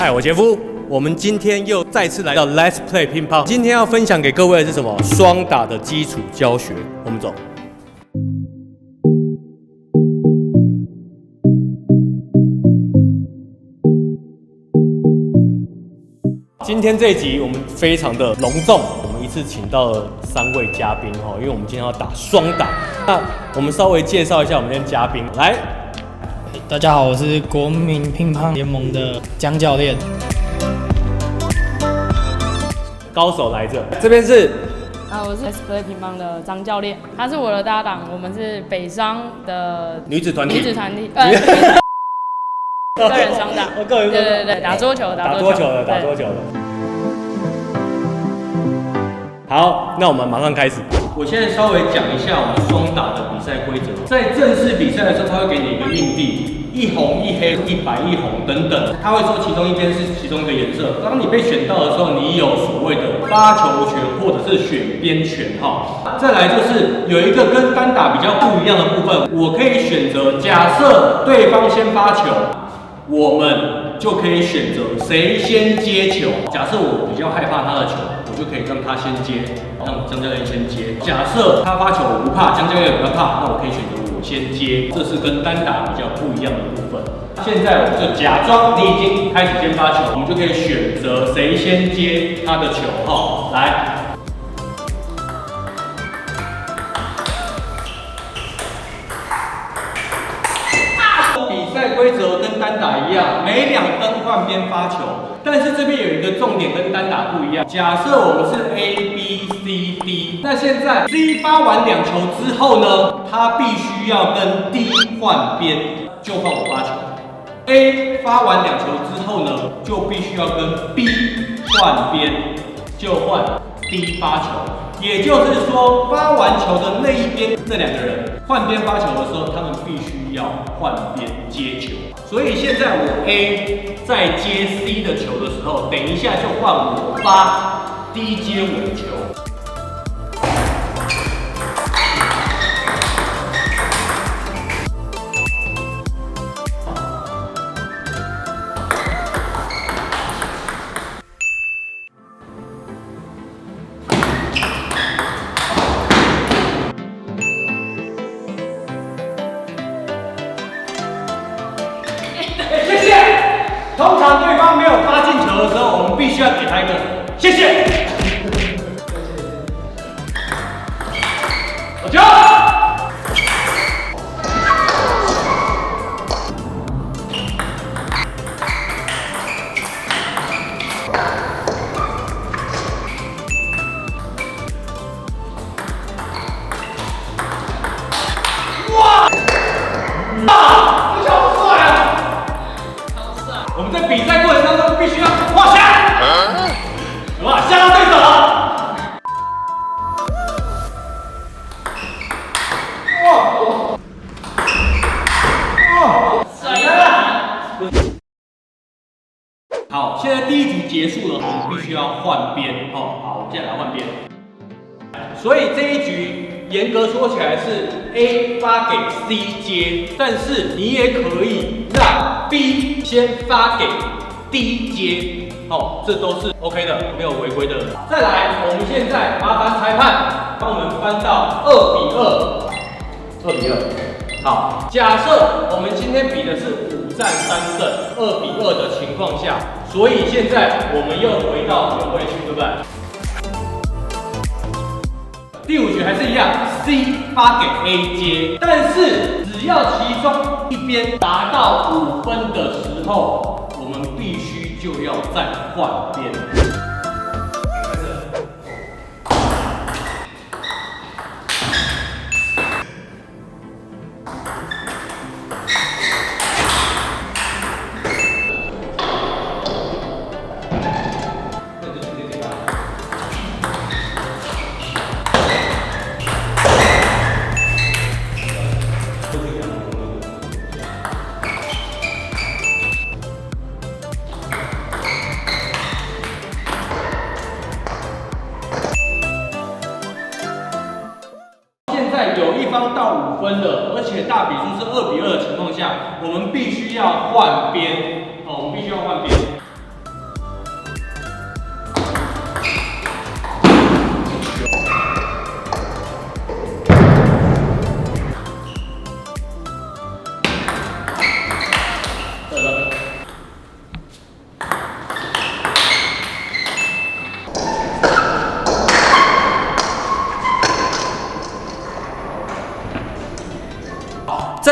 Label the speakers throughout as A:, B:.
A: 嗨，我杰夫。我们今天又再次来到 Let's Play 乒乓。今天要分享给各位的是什么？双打的基础教学。我们走。今天这一集我们非常的隆重，我们一次请到了3位嘉宾哈，因为我们今天要打双打。那我们稍微介绍一下我们今天嘉宾，来，
B: 大家好，我是国民乒乓联盟的江教练。
A: 高手来着，这边是
C: 我是 Let's Play 乒乓的张教练，他是我的搭档，我们是北商的
A: 女子团体，
C: 个人双打，对，打桌球的。
A: 好，那我们马上开始。我现在稍微讲一下我们双打的比赛规则。在正式比赛的时候，他会给你一个硬币，一红一黑、一白一红等等，他会说其中一边是其中一个颜色。当你被选到的时候，你有所谓的发球权或者是选边权哈。再来就是有一个跟单打比较不一样的部分，我可以选择，假设对方先发球，我们就可以选择谁先接球。假设我比较害怕他的球，我就可以让他先接，让江教练先接。假设他发球我不怕，江教练也不怕，那我可以选择我先接。这是跟单打比较不一样的部分。现在我们就假装你已经开始先发球，我们就可以选择谁先接他的球哈。来。比赛规则跟单打一样，每2分换边发球，但是这边有一个重点跟单打不一样。假设我们是 A、B、C、D， 那现在 C 发完2球之后呢，他必须要跟 D 换边，就换我发球。A 发完2球之后呢，就必须要跟 B 换边，就换 D 发球。也就是说，发完球的那一边那2个人换边发球的时候，他们必须要换边接球。所以现在我 A 在接 C 的球的时候，等一下就换我发 D 接我的球。通常对方没有发进球的时候，我们必须要给他一个谢谢。好球！哇！这球好帅啊！我们在比赛过程当中必须要画下，好吧，吓到对手了。好，现在第1局结束了，我们必须要换边。好，我们现在来换边。所以这一局严格说起来是 A 发给 C 接，但是你也可以让 B 先发给 D 接，这都是 OK 的，没有违规的。再来，我们现在麻烦裁判帮我们翻到2比2。好，假设我们今天比的是5战3胜，2比2的情况下，所以现在我们又回到原位去，对不对？第5局还是一样 ，C 发给 A 接，但是只要其中一边达到5分的时候，我们必须就要再换边。有一方到5分了，而且大比数是2比2的情况下，我们必须要换边，我们必须要换边。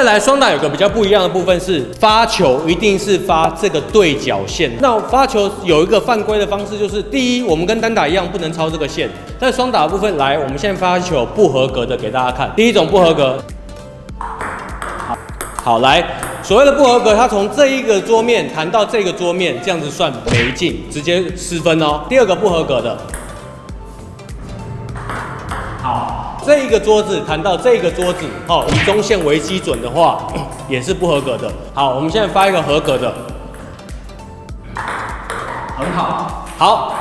A: 再来双打有个比较不一样的部分是发球一定是发这个对角线。那发球有一个犯规的方式，就是第一，我们跟单打一样不能超这个线。在双打的部分，来，我们现在发球不合格的给大家看。第一种不合格，好来，所谓的不合格，它从这一个桌面弹到这个桌面，这样子算没进，直接失分哦。第二个不合格的，好，这一个桌子弹到这个桌子，哦，以中线为基准的话，也是不合格的。好，我们现在发一个合格的，很好，好，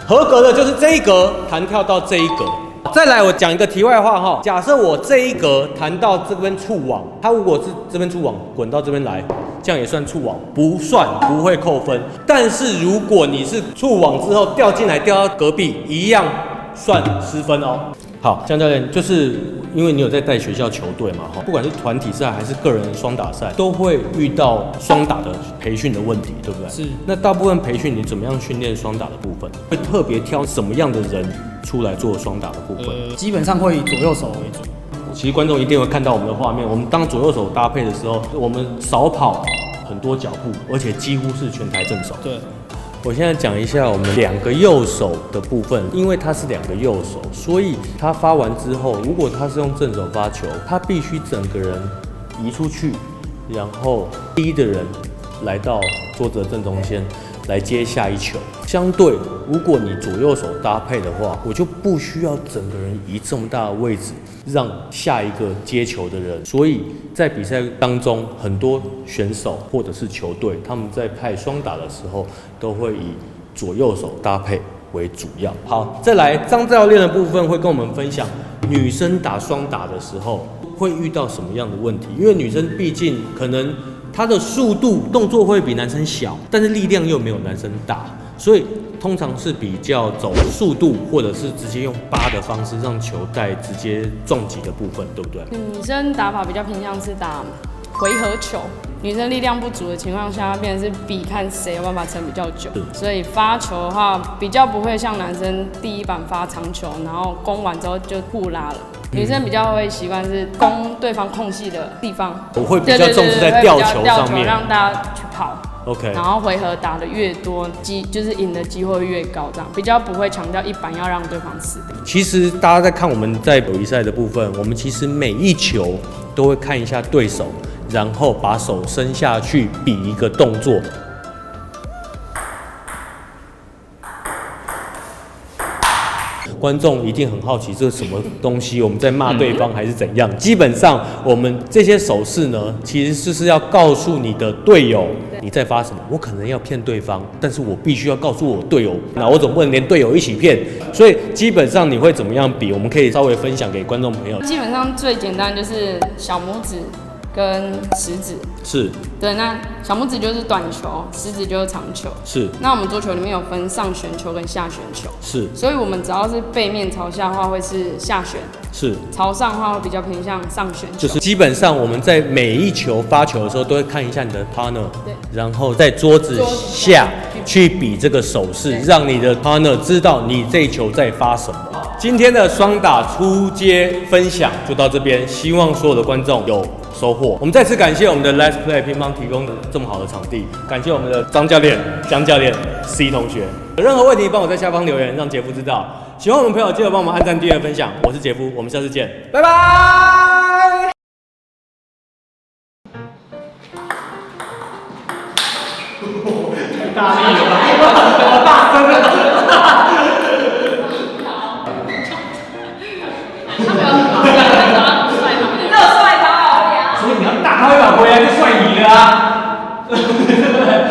A: 合格的就是这一格弹跳到这一格。再来，我讲一个题外话哈，假设我这一格弹到这边触网，它如果是这边触网滚到这边来，这样也算触网，不算，不会扣分。但是如果你是触网之后掉进来，掉到隔壁，一样算失分哦。好，江教练，就是因为你有在带学校球队嘛，哈，不管是团体赛还是个人双打赛，都会遇到双打的培训的问题，对不对？
B: 是。
A: 那大部分培训你怎么样训练双打的部分？会特别挑什么样的人出来做双打的部分？
B: 基本上会以左右手为主。
A: 其实观众一定会看到我们的画面，我们当左右手搭配的时候，我们少跑很多脚步，而且几乎是全台正手。
B: 对。
A: 我现在讲一下我们两个右手的部分，因为他是两个右手，所以他发完之后，如果他是用正手发球，他必须整个人移出去，然后第一的人来到桌子的正中间来接下一球。相对，如果你左右手搭配的话，我就不需要整个人移这么大的位置，让下一个接球的人。所以在比赛当中，很多选手或者是球队，他们在派双打的时候，都会以左右手搭配为主要。好，再来张教练的部分会跟我们分享女生打双打的时候会遇到什么样的问题，因为女生毕竟可能她的速度动作会比男生小，但是力量又没有男生大，所以通常是比较走速度，或者是直接用扒的方式让球带直接撞击的部分，对不对？
C: 女生打法比较偏向是打回合球，女生力量不足的情况下，变成是比看谁有办法撑比较久。所以发球的话，比较不会像男生第一板发长球，然后攻完之后就互拉了。女生比较会习惯是攻对方空隙的地方，
A: 我会比较重视在吊球上面，
C: 让大家去跑。
A: OK，
C: 然后回合打得越多，就是赢的机会越高，这样比较不会强调一板要让对方死定。
A: 其实大家在看我们在比赛的部分，我们其实每一球都会看一下对手，然后把手伸下去比一个动作。观众一定很好奇这是什么东西，我们在骂对方还是怎样？基本上我们这些手势呢，其实就是要告诉你的队友你在发什么。我可能要骗对方，但是我必须要告诉我队友，那我总不能连队友一起骗。所以基本上你会怎么样比？我们可以稍微分享给观众朋友。
C: 基本上最简单就是小拇指跟食指。
A: 是。
C: 对，那小拇指就是短球，食指就是长球。
A: 是。
C: 那我们桌球里面有分上旋球跟下旋球。
A: 是。
C: 所以我们只要是背面朝下的话，会是下旋。
A: 是。
C: 朝上的话会比较偏向上旋球。
A: 就是基本上我们在每一球发球的时候，都会看一下你的 partner，
C: 对，
A: 然后在桌子下去比这个手势，让你的 partner 知道你这一球在发什么。今天的双打初阶分享就到这边，希望所有的观众有收获。我们再次感谢我们的 Let's Play 乒乓提供的这么好的场地，感谢我们的张教练、江教练、C 同学。有任何问题，帮我在下方留言，让杰夫知道。喜欢我们朋友，记得帮我们按赞、订阅、分享。我是杰夫，我们下次见，拜拜。太大力了吧！好大声啊！